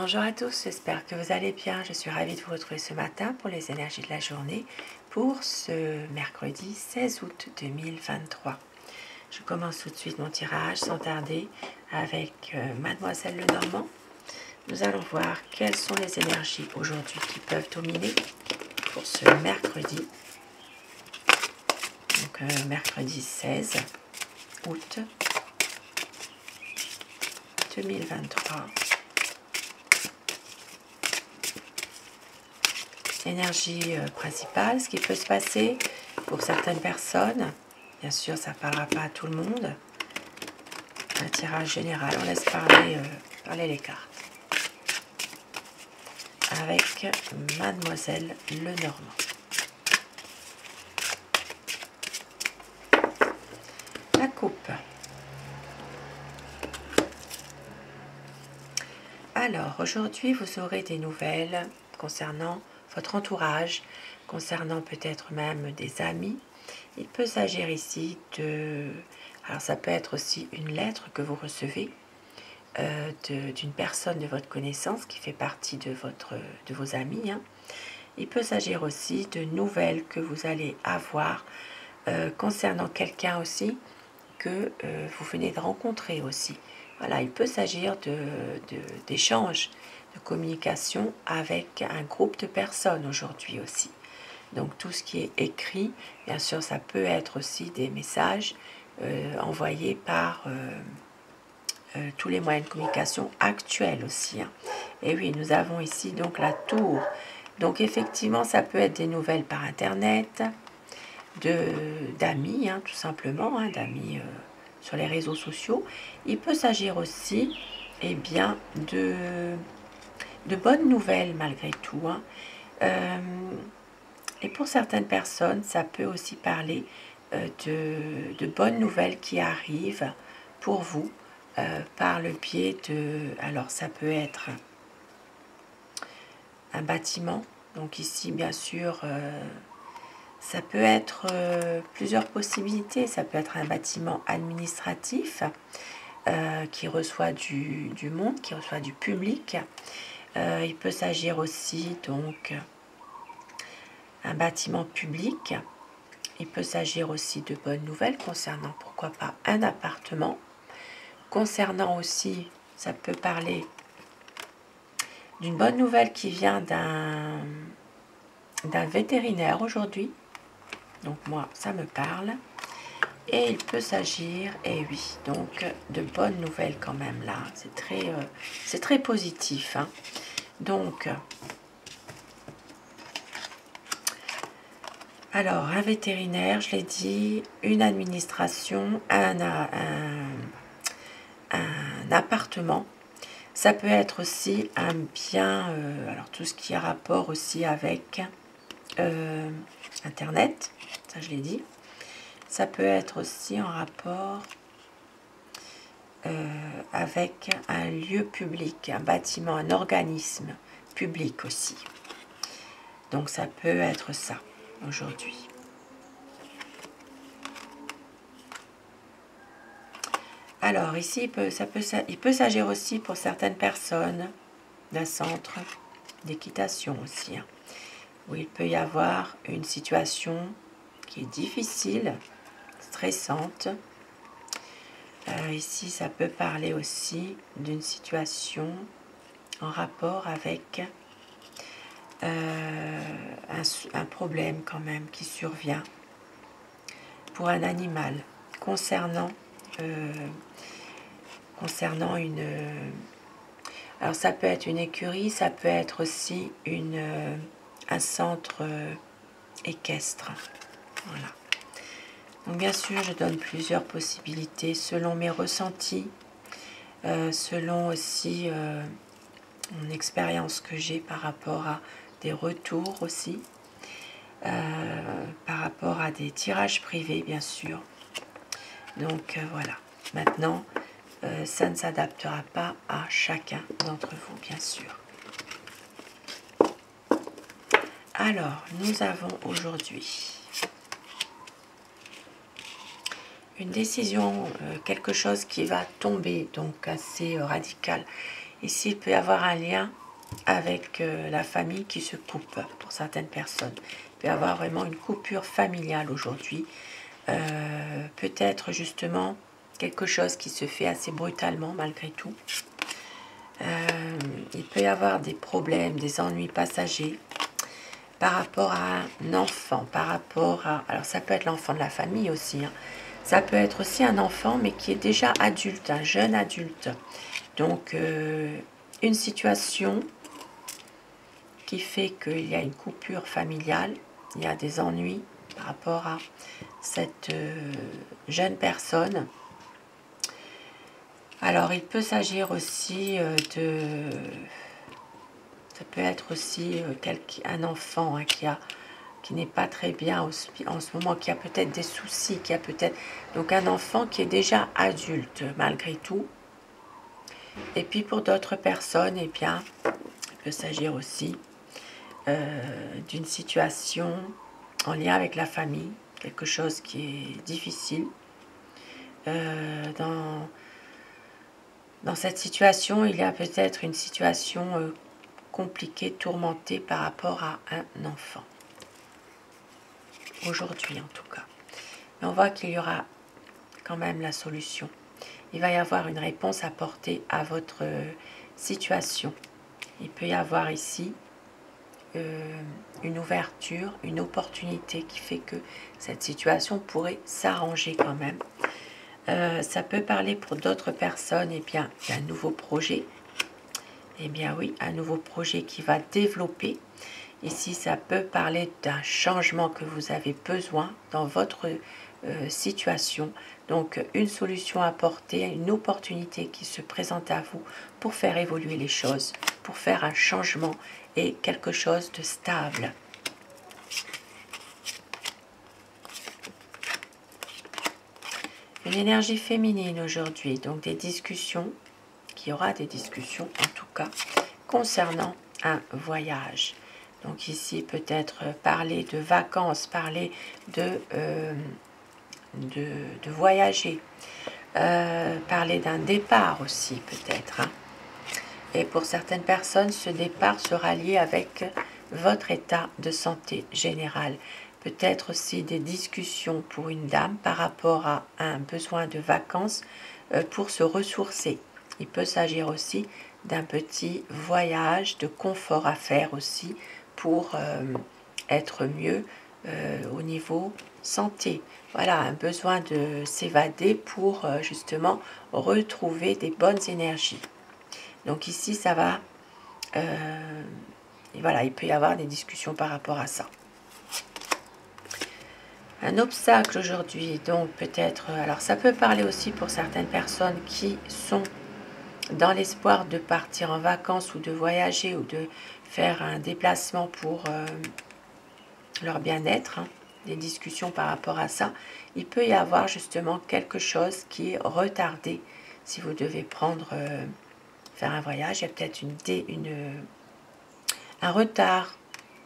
Bonjour à tous, j'espère que vous allez bien. Je suis ravie de vous retrouver ce matin pour les énergies de la journée pour ce mercredi 16 août 2023. Je commence tout de suite mon tirage sans tarder avec Mademoiselle Lenormand. Nous allons voir quelles sont les énergies aujourd'hui qui peuvent dominer pour ce mercredi. Donc mercredi 16 août 2023. Énergie principale, ce qui peut se passer pour certaines personnes. Bien sûr, ça ne parlera pas à tout le monde. Un tirage général, on laisse parler les cartes. Avec Mademoiselle Lenormand. La coupe. Alors, aujourd'hui, vous aurez des nouvelles concernant votre entourage, concernant peut-être même des amis. Il peut s'agir ici de... Alors, ça peut être aussi une lettre que vous recevez d'une personne de votre connaissance qui fait partie de vos amis. Il peut s'agir aussi de nouvelles que vous allez avoir concernant quelqu'un aussi que vous venez de rencontrer aussi. Voilà, il peut s'agir d'échanges, de communication avec un groupe de personnes aujourd'hui aussi. Donc tout ce qui est écrit, bien sûr, ça peut être aussi des messages envoyés par tous les moyens de communication actuels aussi. Et oui, nous avons ici donc la tour. Donc effectivement, ça peut être des nouvelles par Internet, d'amis, tout simplement, d'amis sur les réseaux sociaux. Il peut s'agir aussi bien, de bonnes nouvelles malgré tout. Et pour certaines personnes, ça peut aussi parler de bonnes nouvelles qui arrivent pour vous par le biais de... Alors ça peut être un bâtiment. Donc ici, bien sûr... ça peut être plusieurs possibilités. Ça peut être un bâtiment administratif qui reçoit du monde, qui reçoit du public. Il peut s'agir aussi donc un bâtiment public. Il peut s'agir aussi de bonnes nouvelles concernant, pourquoi pas, un appartement. Concernant aussi, ça peut parler d'une bonne nouvelle qui vient d'un vétérinaire aujourd'hui. Donc moi, ça me parle. Et il peut s'agir, et oui, donc de bonnes nouvelles quand même là. C'est très positif. Donc, alors, un vétérinaire, je l'ai dit, une administration, un appartement. Ça peut être aussi un bien, alors tout ce qui a rapport aussi avec Internet, ça je l'ai dit. Ça peut être aussi en rapport avec un lieu public, un bâtiment, un organisme public aussi. Donc ça peut être ça aujourd'hui. Alors ici, il peut s'agir aussi pour certaines personnes d'un centre d'équitation aussi, où il peut y avoir une situation qui est difficile, stressante. Ici, ça peut parler aussi d'une situation en rapport avec un problème quand même qui survient pour un animal concernant une... alors ça peut être une écurie, ça peut être aussi un centre équestre. Voilà. Donc bien sûr, je donne plusieurs possibilités selon mes ressentis, selon aussi mon expérience que j'ai par rapport à des retours aussi, par rapport à des tirages privés, bien sûr. Donc voilà. Maintenant, ça ne s'adaptera pas à chacun d'entre vous, bien sûr. Alors, nous avons aujourd'hui une décision, quelque chose qui va tomber, donc assez radical. Ici, il peut y avoir un lien avec la famille qui se coupe pour certaines personnes. Il peut y avoir vraiment une coupure familiale aujourd'hui. Peut-être justement quelque chose qui se fait assez brutalement malgré tout. Il peut y avoir des problèmes, des ennuis passagers par rapport à un enfant, par rapport à... Alors ça peut être l'enfant de la famille aussi, hein. Ça peut être aussi un enfant mais qui est déjà adulte, un jeune adulte. Donc une situation qui fait qu'il y a une coupure familiale, il y a des ennuis par rapport à cette jeune personne. Alors il peut s'agir aussi de... Ça peut être aussi un enfant hein, qui n'est pas très bien en ce moment, qui a peut-être des soucis, qui a peut-être... Donc un enfant qui est déjà adulte malgré tout. Et puis pour d'autres personnes, eh bien, il peut s'agir aussi d'une situation en lien avec la famille, quelque chose qui est difficile. Dans cette situation, il y a peut-être une situation compliquée, tourmentée par rapport à un enfant. Aujourd'hui en tout cas. Mais on voit qu'il y aura quand même la solution. Il va y avoir une réponse apportée à votre situation. Il peut y avoir ici une ouverture, une opportunité qui fait que cette situation pourrait s'arranger quand même. Ça peut parler pour d'autres personnes d'un nouveau projet. Eh bien oui, un nouveau projet qui va développer. Ici, ça peut parler d'un changement que vous avez besoin dans votre situation. Donc, une solution apportée, une opportunité qui se présente à vous pour faire évoluer les choses, pour faire un changement et quelque chose de stable. Une énergie féminine aujourd'hui, donc des discussions, qu'il y aura des discussions en tout cas, concernant un voyage. Donc ici, peut-être parler de vacances, parler de voyager, parler d'un départ aussi peut-être. Hein. Et pour certaines personnes, ce départ sera lié avec votre état de santé général. Peut-être aussi des discussions pour une dame par rapport à un besoin de vacances pour se ressourcer. Il peut s'agir aussi d'un petit voyage de confort à faire aussi pour être mieux au niveau santé. Voilà, un besoin de s'évader pour justement retrouver des bonnes énergies. Donc ici, ça va... et voilà, il peut y avoir des discussions par rapport à ça. Un obstacle aujourd'hui, donc peut-être... Alors ça peut parler aussi pour certaines personnes qui sont dans l'espoir de partir en vacances ou de voyager ou de faire un déplacement pour leur bien-être, hein, des discussions par rapport à ça. Il peut y avoir justement quelque chose qui est retardé. Si vous devez faire un voyage, il y a peut-être un retard.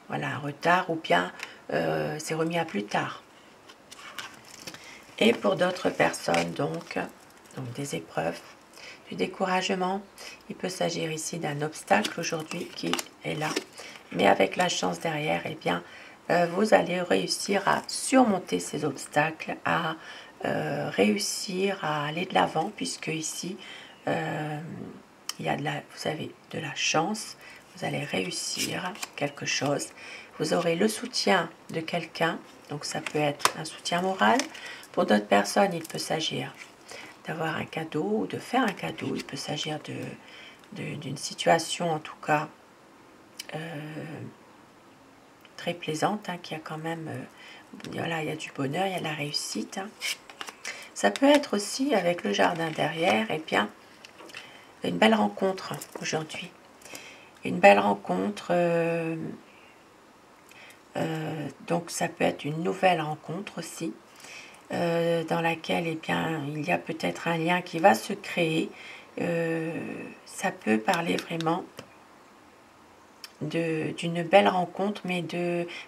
Voilà, un retard ou bien c'est remis à plus tard. Et pour d'autres personnes, donc des épreuves, du découragement, il peut s'agir ici d'un obstacle aujourd'hui qui est là. Mais avec la chance derrière, eh bien, vous allez réussir à surmonter ces obstacles, à réussir à aller de l'avant, puisque ici, il y a vous avez de la chance, vous allez réussir quelque chose. Vous aurez le soutien de quelqu'un, donc ça peut être un soutien moral. Pour d'autres personnes, il peut s'agir d'avoir un cadeau ou de faire un cadeau. Il peut s'agir d'une situation, en tout cas, très plaisante, hein, qui a quand même... voilà, il y a du bonheur, il y a de la réussite. Hein. Ça peut être aussi, avec le jardin derrière, eh bien, une belle rencontre aujourd'hui. Une belle rencontre... donc ça peut être une nouvelle rencontre aussi, dans laquelle eh bien, il y a peut-être un lien qui va se créer. Ça peut parler vraiment d'une belle rencontre, mais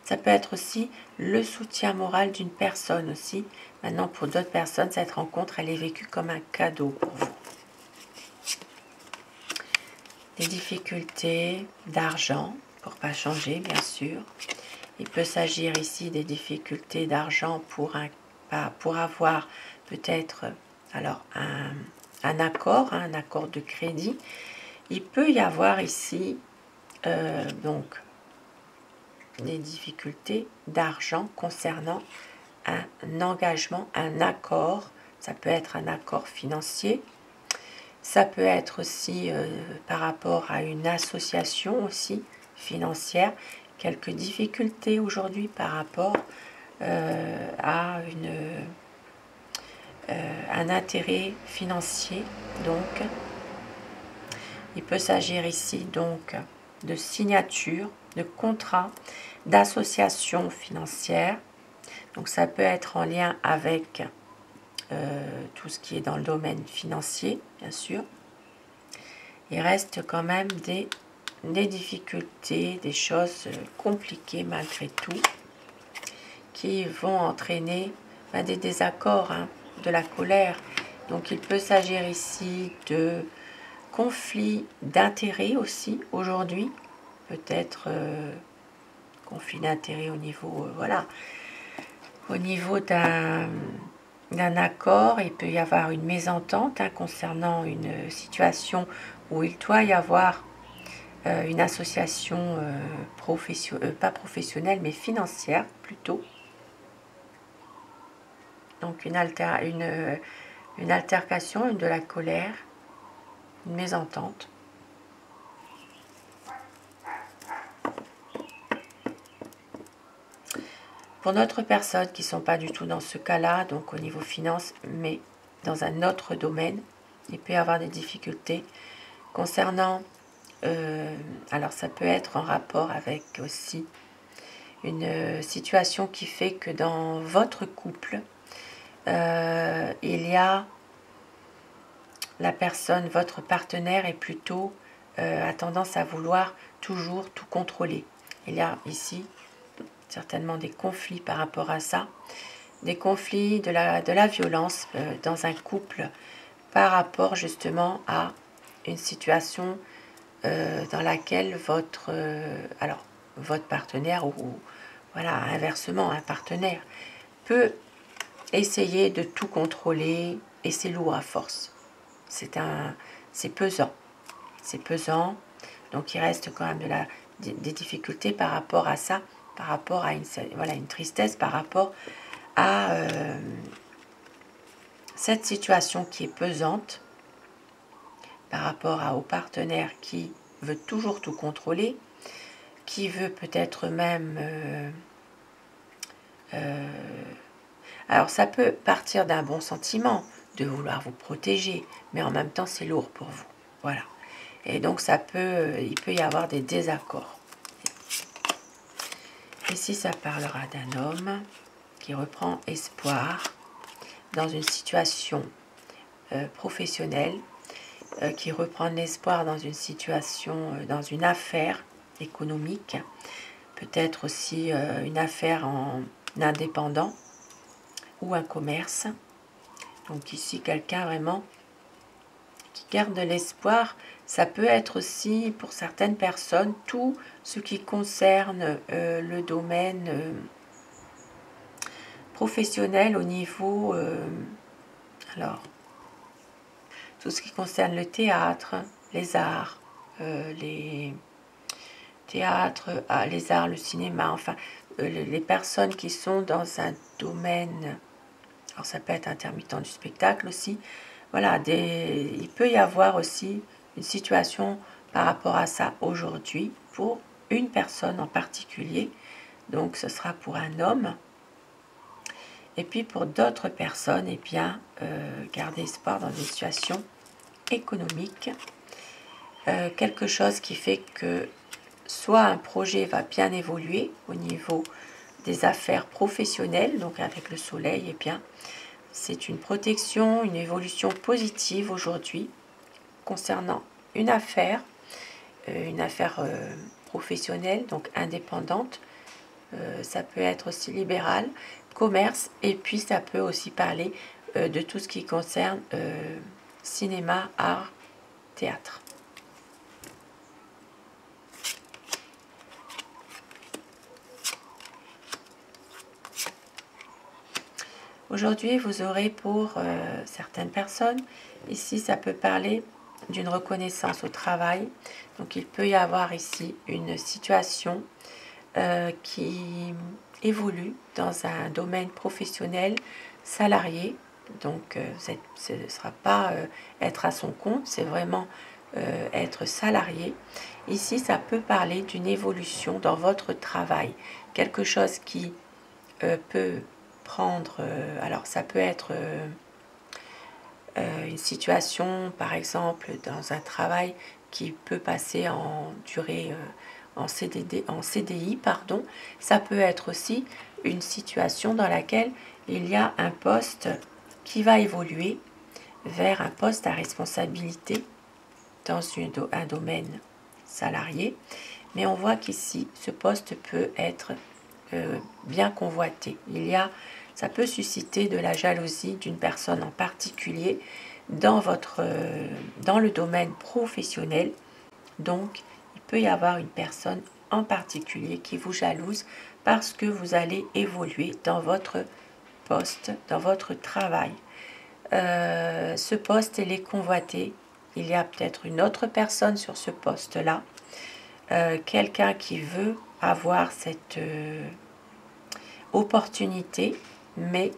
ça peut être aussi le soutien moral d'une personne aussi. Maintenant, pour d'autres personnes, cette rencontre, elle est vécue comme un cadeau pour vous. des difficultés d'argent, pour pas changer bien sûr. Il peut s'agir ici des difficultés d'argent pour avoir peut-être alors un accord, un accord de crédit. Il peut y avoir ici donc des difficultés d'argent concernant un engagement, un accord. Ça peut être un accord financier. Ça peut être aussi par rapport à une association aussi financière. Quelques difficultés aujourd'hui par rapport à un intérêt financier. Donc, il peut s'agir ici donc de signature, de contrat, d'association financière. Donc, ça peut être en lien avec tout ce qui est dans le domaine financier, bien sûr. Il reste quand même des difficultés, des choses compliquées malgré tout, qui vont entraîner des désaccords, de la colère. Donc il peut s'agir ici de conflits d'intérêts aussi aujourd'hui, peut-être conflit d'intérêts au niveau, voilà, au niveau d'un accord. Il peut y avoir une mésentente concernant une situation où il doit y avoir une association pas professionnelle mais financière plutôt. Donc une altercation, de la colère, une mésentente. Pour d'autres personnes qui ne sont pas du tout dans ce cas-là, donc au niveau finance, mais dans un autre domaine, il peut y avoir des difficultés concernant, alors ça peut être en rapport avec aussi une situation qui fait que dans votre couple, il y a la personne, votre partenaire est plutôt a tendance à vouloir toujours tout contrôler. Il y a ici certainement des conflits par rapport à ça, des conflits, de la violence dans un couple par rapport justement à une situation dans laquelle votre partenaire ou voilà, inversement un partenaire peut essayer de tout contrôler et c'est lourd à force. C'est pesant. C'est pesant. Donc il reste quand même des difficultés par rapport à ça, par rapport à une tristesse, par rapport à cette situation qui est pesante, par rapport au partenaire qui veut toujours tout contrôler, qui veut peut-être même... alors ça peut partir d'un bon sentiment, de vouloir vous protéger, mais en même temps c'est lourd pour vous. Voilà. Et donc il peut y avoir des désaccords. Ici ça parlera d'un homme qui reprend espoir dans une situation professionnelle, qui reprend l'espoir dans une situation, dans une affaire économique, peut-être aussi une affaire en indépendant ou un commerce. Donc ici quelqu'un vraiment qui garde de l'espoir. Ça peut être aussi pour certaines personnes tout ce qui concerne le domaine professionnel au niveau alors tout ce qui concerne le théâtre, les arts, les théâtres, les arts, le cinéma, enfin les personnes qui sont dans un domaine, alors ça peut être intermittent du spectacle aussi, voilà, il peut y avoir aussi une situation par rapport à ça aujourd'hui pour une personne en particulier, donc ce sera pour un homme. Et puis pour d'autres personnes, eh bien, garder espoir dans des situations économiques, quelque chose qui fait que soit un projet va bien évoluer au niveau des affaires professionnelles, donc avec le soleil, eh bien, c'est une protection, une évolution positive aujourd'hui concernant une affaire professionnelle, donc indépendante, ça peut être aussi libéral, commerce, et puis ça peut aussi parler de tout ce qui concerne cinéma, art, théâtre. Aujourd'hui, vous aurez pour certaines personnes, ici ça peut parler d'une reconnaissance au travail. Donc il peut y avoir ici une situation qui évolue dans un domaine professionnel salarié. Donc ce ne sera pas être à son compte, c'est vraiment être salarié. Ici, ça peut parler d'une évolution dans votre travail, quelque chose qui peut prendre, alors ça peut être une situation, par exemple, dans un travail qui peut passer en durée en CDI, pardon. Ça peut être aussi une situation dans laquelle il y a un poste qui va évoluer vers un poste à responsabilité dans un domaine salarié. Mais on voit qu'ici, ce poste peut être bien convoité. Ça peut susciter de la jalousie d'une personne en particulier dans le domaine professionnel. Donc, il peut y avoir une personne en particulier qui vous jalouse parce que vous allez évoluer dans votre poste, dans votre travail. Ce poste, il est convoité. Il y a peut-être une autre personne sur ce poste-là. Quelqu'un qui veut avoir cette opportunité, mais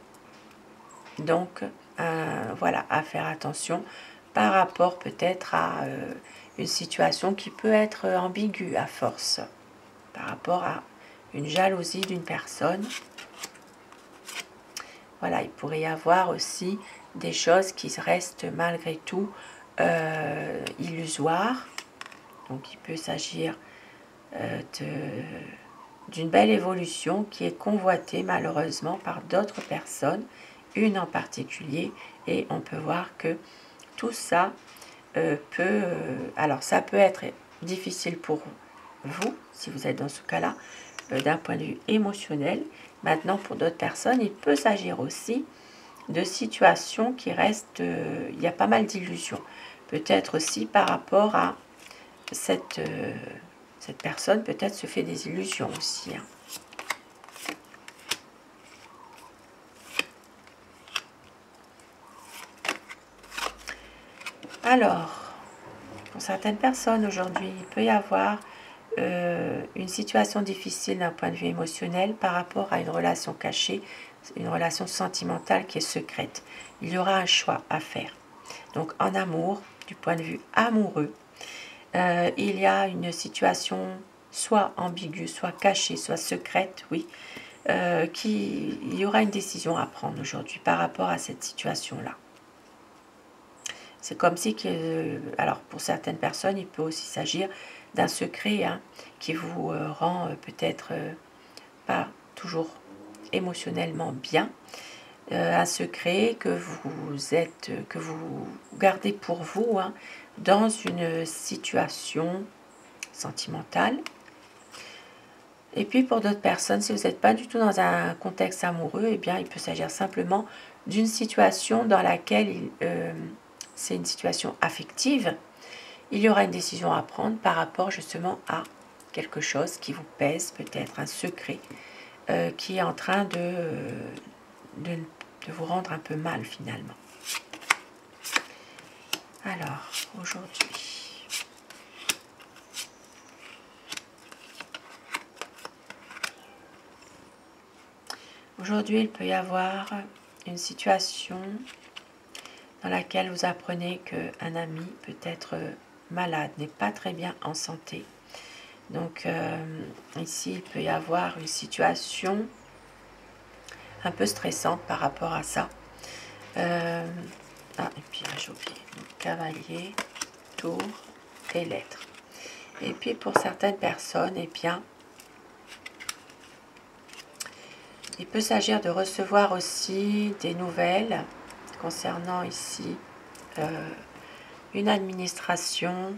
donc voilà, à faire attention par rapport peut-être à une situation qui peut être ambiguë à force, par rapport à une jalousie d'une personne. Voilà, il pourrait y avoir aussi des choses qui restent malgré tout illusoires. Donc il peut s'agir d'une belle évolution qui est convoitée malheureusement par d'autres personnes, une en particulier, et on peut voir que tout ça alors ça peut être difficile pour vous, si vous êtes dans ce cas-là, d'un point de vue émotionnel. Maintenant, pour d'autres personnes, il peut s'agir aussi de situations qui restent, il y a pas mal d'illusions. Peut-être aussi par rapport à cette personne, peut-être se fait des illusions aussi. Hein. Alors, pour certaines personnes aujourd'hui, il peut y avoir une situation difficile d'un point de vue émotionnel par rapport à une relation cachée, une relation sentimentale qui est secrète. Il y aura un choix à faire. Donc en amour, du point de vue amoureux, il y a une situation soit ambiguë, soit cachée, soit secrète, oui, il y aura une décision à prendre aujourd'hui par rapport à cette situation-là. C'est comme si, alors pour certaines personnes, il peut aussi s'agir d'un secret hein, qui vous rend peut-être pas toujours émotionnellement bien. Un secret que vous gardez pour vous hein, dans une situation sentimentale. Et puis pour d'autres personnes, si vous n'êtes pas du tout dans un contexte amoureux, eh bien il peut s'agir simplement d'une situation dans laquelle c'est une situation affective. Il y aura une décision à prendre par rapport justement à quelque chose qui vous pèse, peut-être un secret qui est en train de vous rendre un peu mal finalement. Alors, aujourd'hui, il peut y avoir une situation dans laquelle vous apprenez qu'un ami peut être malade, n'est pas très bien en santé. Donc ici, il peut y avoir une situation un peu stressante par rapport à ça. Et puis là, j'ai oublié. Cavalier, tour et lettres. Et puis pour certaines personnes, eh bien, il peut s'agir de recevoir aussi des nouvelles concernant ici une administration.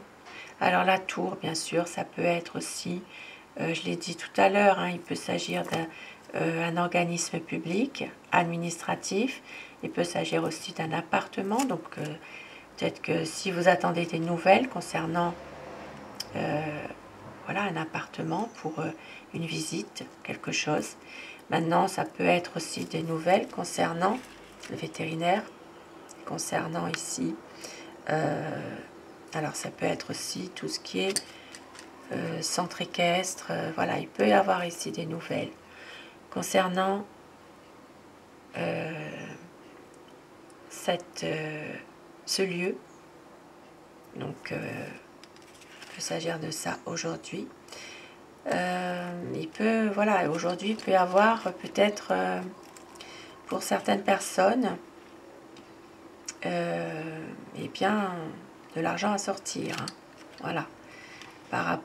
Alors la tour, bien sûr, ça peut être aussi, je l'ai dit tout à l'heure, hein, il peut s'agir d'un organisme public, administratif. Il peut s'agir aussi d'un appartement. Donc peut-être que si vous attendez des nouvelles concernant voilà, un appartement pour une visite, quelque chose. Maintenant, ça peut être aussi des nouvelles concernant le vétérinaire, concernant ici, alors ça peut être aussi tout ce qui est centre équestre, voilà, il peut y avoir ici des nouvelles concernant ce lieu. Donc, il peut s'agir de ça aujourd'hui. Il peut, voilà, aujourd'hui, il peut y avoir peut-être pour certaines personnes, eh bien, de l'argent à sortir. Hein, voilà, par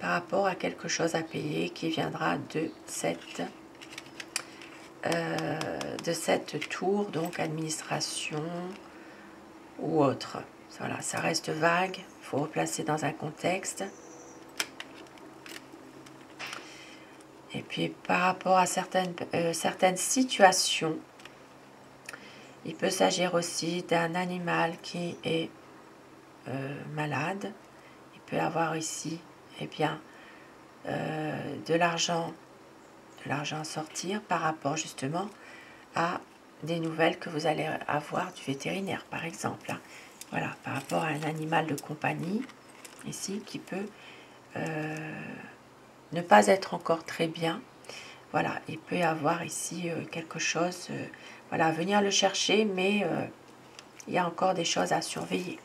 rapport à quelque chose à payer qui viendra de cette tour, donc administration ou autre. Voilà, ça reste vague, il faut replacer dans un contexte. Et puis par rapport à certaines situations, il peut s'agir aussi d'un animal qui est malade. Il peut avoir ici, eh bien, de l'argent à sortir par rapport justement à des nouvelles que vous allez avoir du vétérinaire, par exemple. Voilà, par rapport à un animal de compagnie, ici, qui peut ne pas être encore très bien. Voilà, il peut y avoir ici quelque chose, voilà, venir le chercher, mais il y a encore des choses à surveiller.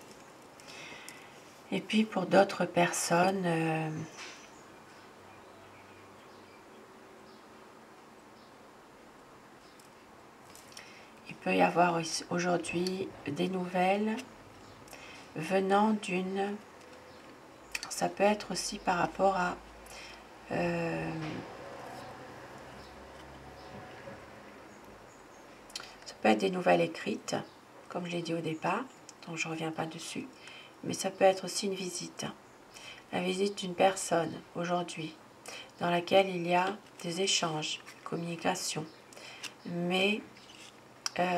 Et puis pour d'autres personnes, il peut y avoir aujourd'hui des nouvelles venant d'une... Ça peut être aussi par rapport à... ça peut être des nouvelles écrites, comme je l'ai dit au départ, donc je ne reviens pas dessus. Mais ça peut être aussi une visite. La visite d'une personne aujourd'hui, dans laquelle il y a des échanges, communication. Mais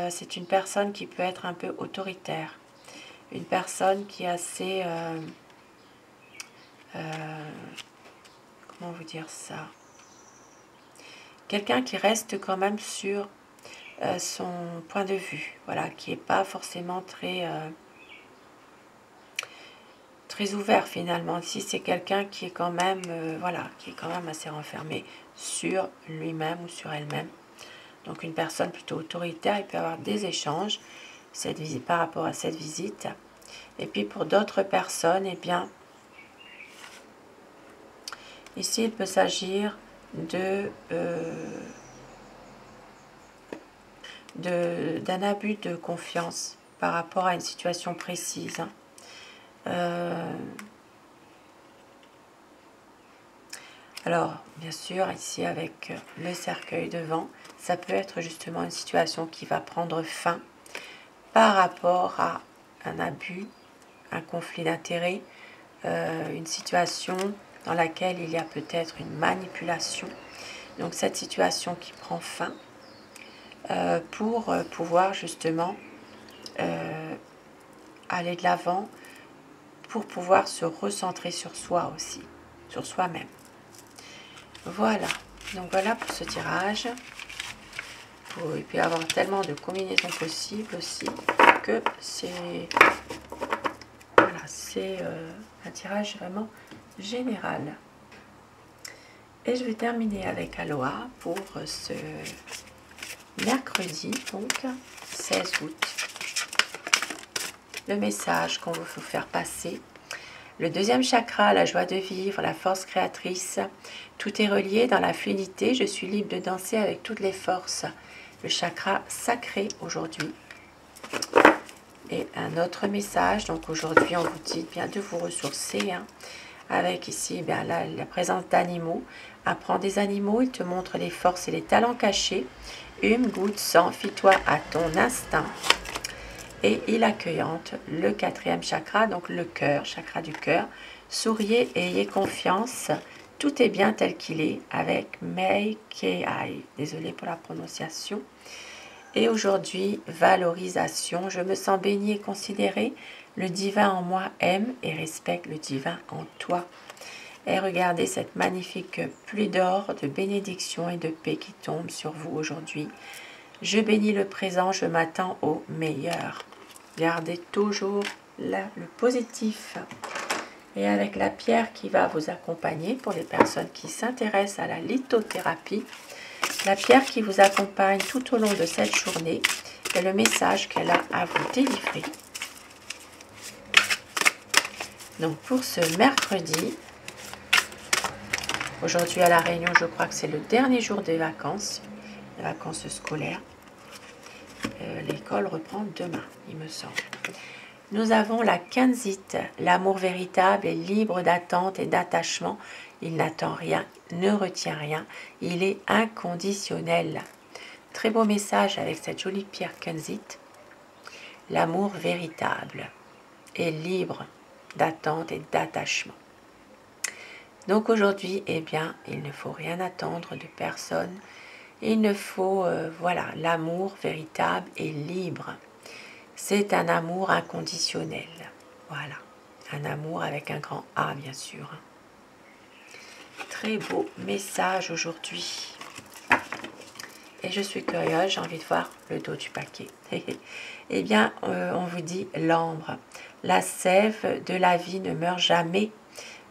c'est une personne qui peut être un peu autoritaire. Une personne qui est assez... comment vous dire ça? Quelqu'un qui reste quand même sur son point de vue, voilà, qui n'est pas forcément très ouvert finalement. Si c'est quelqu'un qui est quand même, voilà, qui est quand même assez renfermé sur lui-même ou sur elle-même. Donc une personne plutôt autoritaire, il peut y avoir des échanges par rapport à cette visite. Et puis pour d'autres personnes, eh bien, ici il peut s'agir d'un abus de confiance par rapport à une situation précise. Alors, bien sûr, ici avec le cercueil devant, ça peut être justement une situation qui va prendre fin par rapport à un abus, un conflit d'intérêts, une situation dans laquelle il y a peut-être une manipulation. Donc cette situation qui prend fin pour pouvoir justement aller de l'avant, pour pouvoir se recentrer sur soi aussi, sur soi-même. Voilà, donc voilà pour ce tirage. Il peut y avoir tellement de combinaisons possibles aussi que c'est voilà, c'est un tirage vraiment général. Et je vais terminer avec Aloha pour ce mercredi, donc 16 août. Le message qu'on veut vous faire passer. Le deuxième chakra, la joie de vivre, la force créatrice. Tout est relié dans la fluidité. Je suis libre de danser avec toutes les forces. Le chakra sacré aujourd'hui. Et un autre message. Donc aujourd'hui, on vous dit bien de vous ressourcer. Hein, avec ici bien, la présence d'animaux. Apprends des animaux. Ils te montrent les forces et les talents cachés. Hume, goûte, sens, fie-toi à ton instinct. Et île accueillante, le quatrième chakra, donc le cœur, chakra du cœur. Souriez et ayez confiance, tout est bien tel qu'il est, avec Mei Kei. Désolée pour la prononciation. Et aujourd'hui, valorisation, je me sens bénie et considérée. Le divin en moi aime et respecte le divin en toi. Et regardez cette magnifique pluie d'or, de bénédiction et de paix qui tombe sur vous aujourd'hui. Je bénis le présent, je m'attends au meilleur. Gardez toujours le positif. Et avec la pierre qui va vous accompagner pour les personnes qui s'intéressent à la lithothérapie, la pierre qui vous accompagne tout au long de cette journée est le message qu'elle a à vous délivrer. Donc pour ce mercredi, aujourd'hui à La Réunion, je crois que c'est le dernier jour des vacances, les vacances scolaires. L'école reprend demain, il me semble. Nous avons la Kenzite, l'amour véritable est libre d'attente et d'attachement. Il n'attend rien, ne retient rien, il est inconditionnel. Très beau message avec cette jolie pierre Kenzite. L'amour véritable est libre d'attente et d'attachement. Donc aujourd'hui, eh bien, il ne faut rien attendre de personne. Il ne faut, voilà, l'amour véritable est libre. C'est un amour inconditionnel. Voilà, un amour avec un grand A, bien sûr. Très beau message aujourd'hui. Et je suis curieuse, j'ai envie de voir le dos du paquet. Eh bien, on vous dit l'ambre. La sève de la vie ne meurt jamais.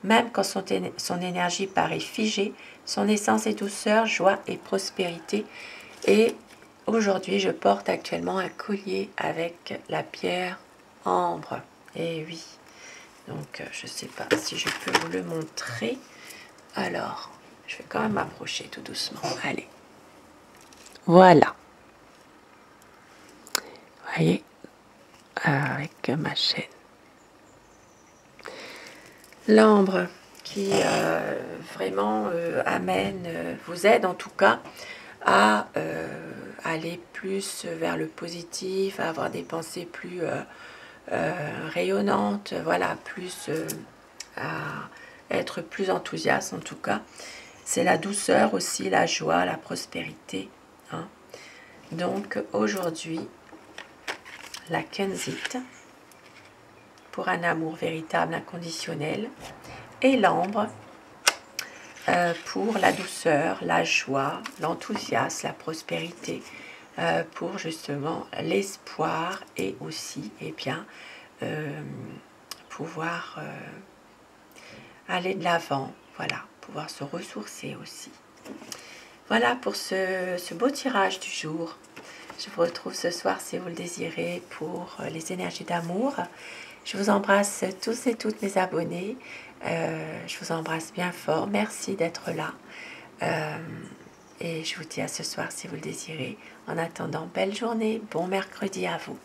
Même quand son énergie paraît figée, son essence est douceur, joie et prospérité. Et aujourd'hui, je porte actuellement un collier avec la pierre ambre. Et oui, donc je ne sais pas si je peux vous le montrer. Alors, je vais quand même m'approcher tout doucement. Allez. Voilà. Vous voyez, avec ma chaîne. L'ambre qui vraiment vous aide en tout cas à aller plus vers le positif, à avoir des pensées plus rayonnantes, voilà, plus à être plus enthousiaste en tout cas. C'est la douceur aussi, la joie, la prospérité. Hein. Donc aujourd'hui, la Kenzite pour un amour véritable, inconditionnel, et l'ambre pour la douceur, la joie, l'enthousiasme, la prospérité, pour justement l'espoir et aussi eh bien, pouvoir aller de l'avant, voilà, pouvoir se ressourcer aussi. Voilà pour ce beau tirage du jour. Je vous retrouve ce soir si vous le désirez pour les énergies d'amour. Je vous embrasse tous et toutes mes abonnés. Je vous embrasse bien fort. Merci d'être là. Et je vous dis à ce soir si vous le désirez. En attendant, belle journée. Bon mercredi à vous.